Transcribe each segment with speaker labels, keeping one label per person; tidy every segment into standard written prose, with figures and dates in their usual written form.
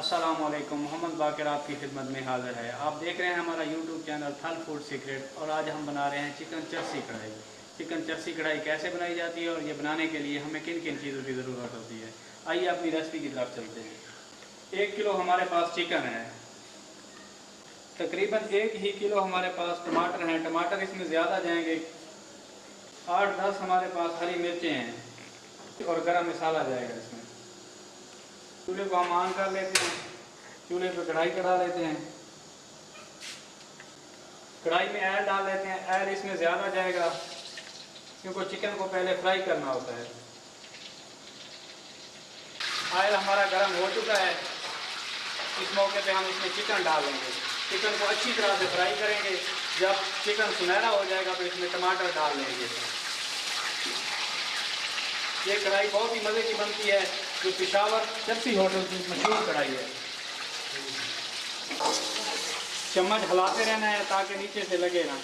Speaker 1: अस्सलामुअलैकुम। मोहम्मद बाकर आपकी खिदमत में हाज़िर है। आप देख रहे हैं हमारा यूट्यूब चैनल थल फूड सीक्रेट और आज हम बना रहे हैं चिकन चर्सी कढ़ाई। चिकन चर्सी कढ़ाई कैसे बनाई जाती है और ये बनाने के लिए हमें किन किन चीज़ों की ज़रूरत होती है, आइए अपनी रेसिपी की तरफ चलते हैं। 1 किलो हमारे पास चिकन है। तकरीबन 1 ही किलो हमारे पास टमाटर हैं। टमाटर इसमें ज़्यादा जाएंगे। 8-10 हमारे पास हरी मिर्चें हैं और गरम मसाला जाएगा इसमें। चूल्हे को हम ऑन कर लेते हैं। चूल्हे पर कढ़ाई चढ़ा लेते हैं। कढ़ाई में ऑयल डाल लेते हैं। ऑयल इसमें ज़्यादा जाएगा क्योंकि चिकन को पहले फ्राई करना होता है। ऑयल हमारा गर्म हो चुका है। इस मौके पे हम इसमें चिकन डाल देंगे। चिकन को अच्छी तरह से फ्राई करेंगे। जब चिकन सुनहरा हो जाएगा तो इसमें टमाटर डाल देंगे। ये कढ़ाई बहुत ही मज़े की बनती है, जो पेशावर चर्सी होटल की मशहूर कढ़ाई है। चम्मच हिलाते रहना है ताकि नीचे से लगे ना।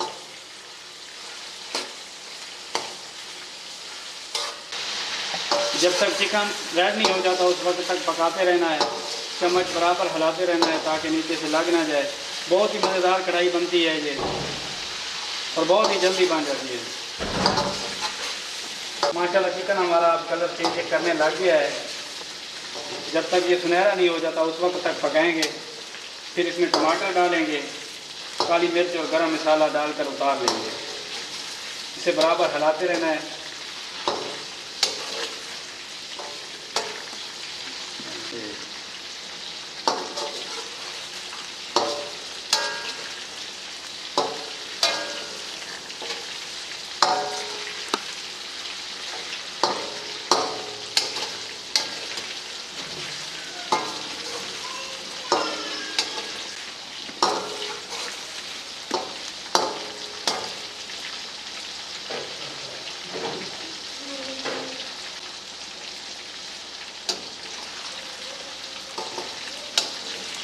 Speaker 1: जब तक चिकन रेड नहीं हो जाता उस वक्त तक पकाते रहना है। चम्मच बराबर हिलाते रहना है ताकि नीचे से लग ना जाए। बहुत ही मज़ेदार कढ़ाई बनती है ये और बहुत ही जल्दी बन जाती है। माशाल्लाह चिकन हमारा अब कलर चेंज करने लग गया है। जब तक ये सुनहरा नहीं हो जाता उस वक्त तक पकाएंगे। फिर इसमें टमाटर डालेंगे, काली मिर्च और गरम मसाला डालकर उतार लेंगे। इसे बराबर हिलाते रहना है।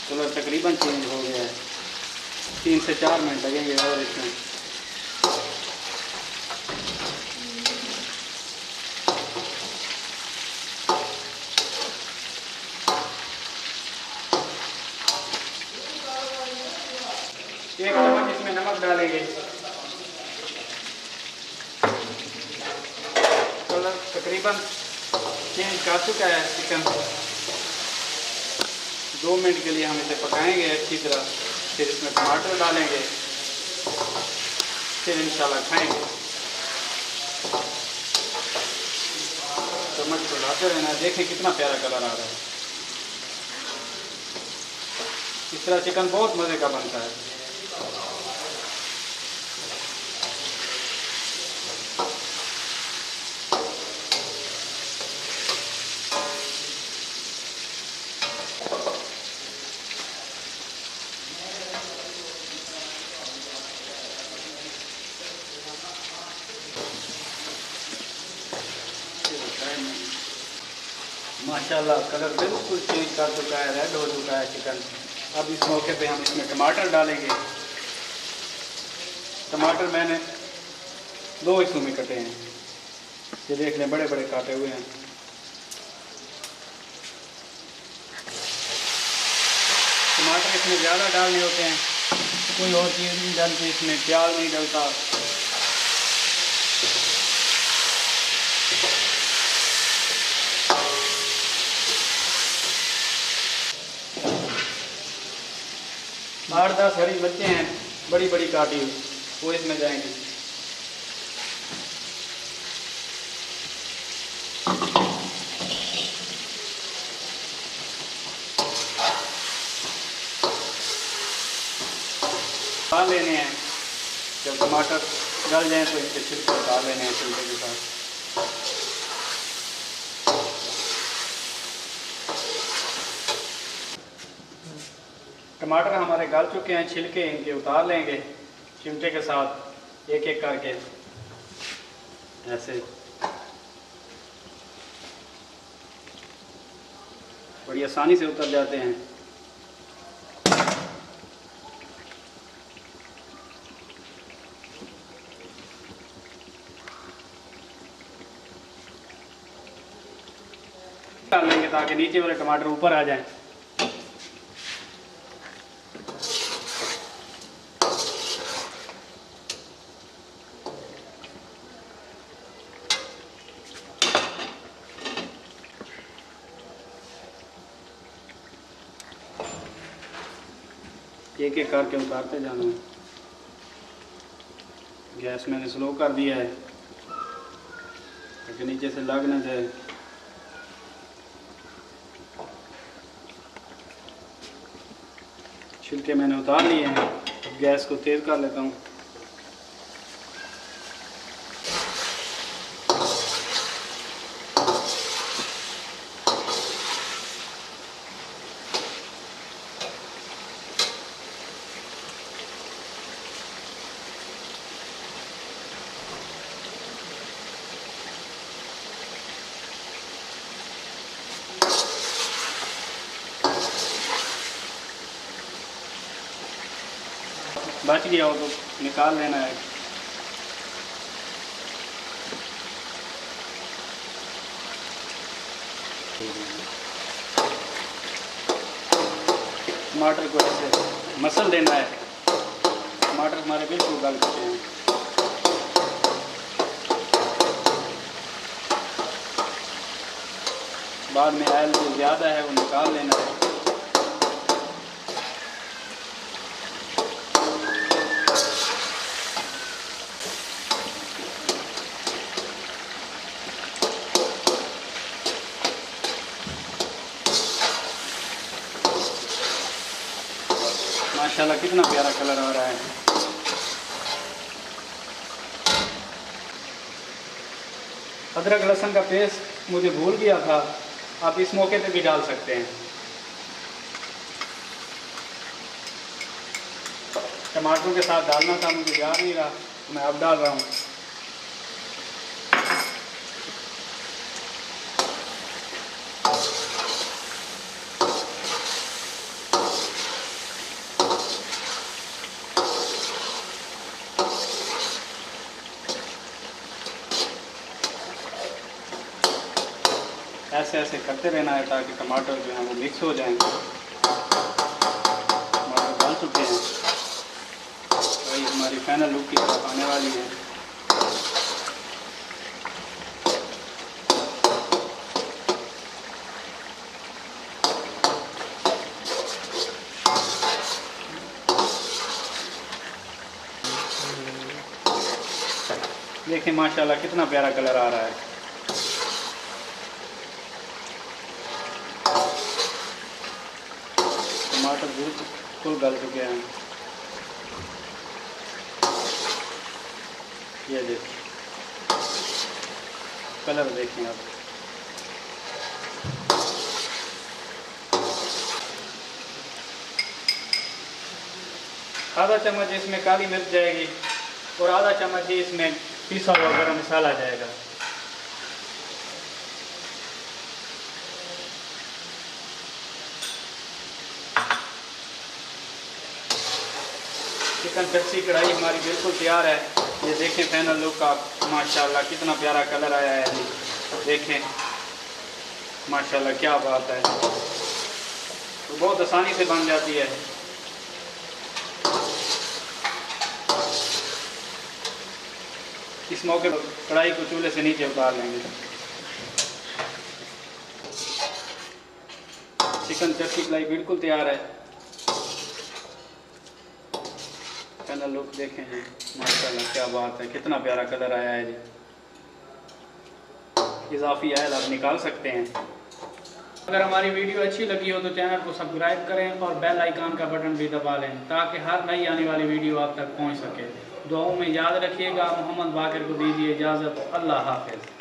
Speaker 1: कलर तकरीबन चेंज हो गया है। 3 से 4 मिनट लगेंगे और इसमें एक चम्मच इसमें नमक डालेंगे। कलर तकरीबन चेंज कर चुका है चिकन। 2 मिनट के लिए हम इसे पकाएंगे अच्छी तरह। फिर इसमें टमाटर डालेंगे। फिर इंशाल्लाह खाएंगे। चम्मच को लाते रहना है। देखें कितना प्यारा कलर आ रहा है। इस तरह चिकन बहुत मज़े का बनता है। माशाल्लाह कलर बिल्कुल चेंज कर चुका है, रेड हो चुका है चिकन। अब इस मौके पे हम इसमें टमाटर डालेंगे। टमाटर मैंने 2 हिस्सों में कटे हैं। ये देख लें, बड़े बड़े काटे हुए हैं। टमाटर इसमें ज़्यादा डालने होते हैं। कोई और चीज़ नहीं डालती इसमें, प्याज नहीं डलता। आठ 10 हरी मिर्चें हैं बड़ी बड़ी काटी हुई, वो इसमें जाएंगी। डाल लेने हैं। जब टमाटर गल जाए तो इनके छिलके उतार लेने हैं छिलके के साथ। टमाटर हमारे गल चुके हैं, छिलके इनके उतार लेंगे चिमटे के साथ एक एक करके। ऐसे बड़ी आसानी से उतर जाते हैं। डाल लेंगे ताकि नीचे वाले टमाटर ऊपर आ जाएं। एक एक करके उतारते जाना है। गैस मैंने स्लो कर दिया है ताकि नीचे से लग ना जाए। छिलके मैंने उतार लिए हैं। अब गैस को तेज़ कर लेता हूँ। बच गया हो तो निकाल लेना है। टमाटर को ऐसे मसल देना है। टमाटर हमारे बिल्कुल गल चुके हैं। बाद में ऑयल जो ज़्यादा है वो निकाल लेना है। माशाल्लाह कितना प्यारा कलर आ रहा है। अदरक लहसुन का पेस्ट मुझे भूल गया था, आप इस मौके पे भी डाल सकते हैं। टमाटरों के साथ डालना था, मुझे याद नहीं रहा, तो मैं अब डाल रहा हूँ। ऐसे ऐसे करते रहना है ताकि टमाटर जो हैं वो मिक्स हो जाएं। टमाटर डाल चुके हैं, वही हमारी फाइनल लुक की तरफ आने वाली है। देखिए माशाल्लाह कितना प्यारा कलर आ रहा है। टमाटर बिल्कुल गल चुके हैं। ये देखिए कलर देखें आप। आधा चम्मच इसमें काली मिर्च जाएगी और आधा चम्मच ही इसमें पिसा हुआ गरम मसाला जाएगा। चिकन चर्सी कढ़ाई हमारी बिल्कुल तैयार है। ये देखें फाइनल लुक का, माशाल्लाह कितना प्यारा कलर आया है। देखें माशाल्लाह क्या बात है, तो बहुत आसानी से बन जाती है। इस मौके पर कढ़ाई को चूल्हे से नीचे उतार लेंगे। चिकन चर्सी कढ़ाई बिल्कुल तैयार है। फाइनल लुक देखें जी, माशाल्लाह क्या बात है, कितना प्यारा कलर आया है जी। इजाफी आयल आप निकाल सकते हैं। अगर हमारी वीडियो अच्छी लगी हो तो चैनल को सब्सक्राइब करें और बेल आइकन का बटन भी दबा लें ताकि हर नई आने वाली वीडियो आप तक पहुंच सके। दुआओं में याद रखिएगा। मोहम्मद बाकर को दीजिए इजाज़त। अल्लाह हाफ़िज़।